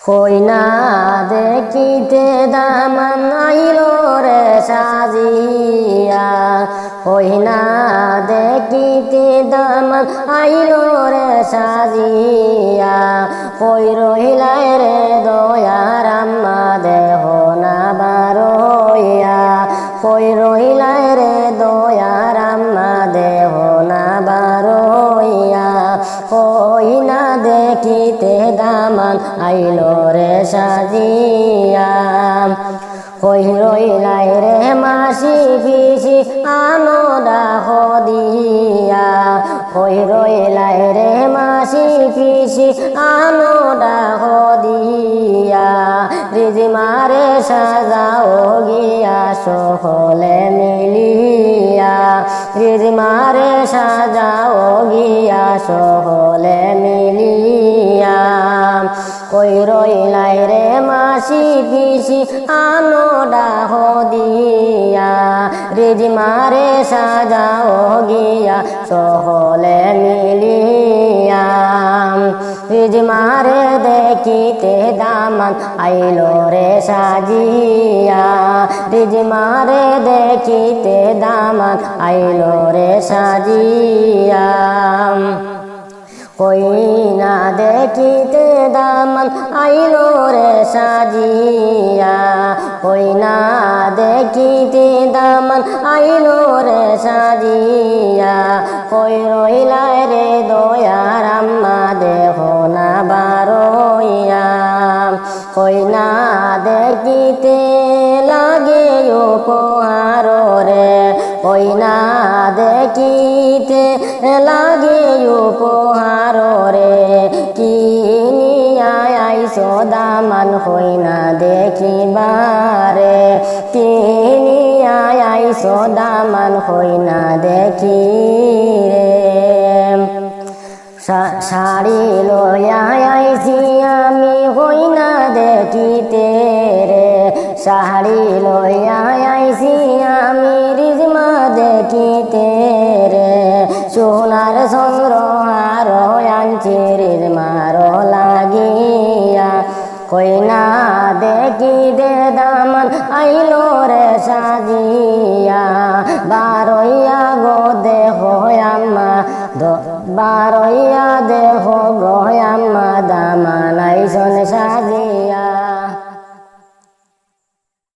কইনা দেখিতে দামান আইলো রে সাজিয়া, কইনা দেখিতে দামান আইলো রে সাজিয়া। কই রহিলাই রে দয়ার আম্মা দেহ না বারইয়া, কই রহিলাই রে দয়ার আম্মা দেহ না বারইয়া। কইনা দেখিতে দামান আইলো রে সাজিয়া, কই রইলাই রে মাসি পিসি আনোদা হদিয়া, কই রইলাই রে মাসি পিসি আনোদা হদিয়া। রিজিমারে সাজাও গিয়া সকলে মিলিয়া, রিজিমারে সাজাও গিয়া সকলে মিলিয়া। কই রইলাই রে মাসি পিসি আনোদা হদিয়া, রিজিমারে সাজাও গিয়া সকলে মিলিয়া। রিজিমারে দেখিতে দামান আইলো রে সাজিয়া, রিজিমারে দেখিতে দামান আইলো রে সাজিয়া। কইনা দেখিতে দামান আইলো রে সাজিয়া, কইনা দেখিতে দামান আইলো রে সাজিয়া। কই রইলাই রে দয়ার আম্মা দেহ না বারইয়া, কইনা দেখিতে লাগে উপহার রে, কইনা দেখিতে লাগে উপহার রে। কিনিয়া আইসো দামান কইনা দেখিবারে, কিনিয়া আইসো দামান কইনা দেখি রে। শাড়ি লইয়া আইছি আমি কইনা দেখিতে রে, শাড়ি লইয়া আইছি আমি রিজমা দেখিতে রে। সোনার চন্দ্রহার আনছি রিজমার লাগিয়া, কইনা দেখিতে দামান আইলো রে সাজিয়া। বারইয়া গো দেহ আম্মা, বারো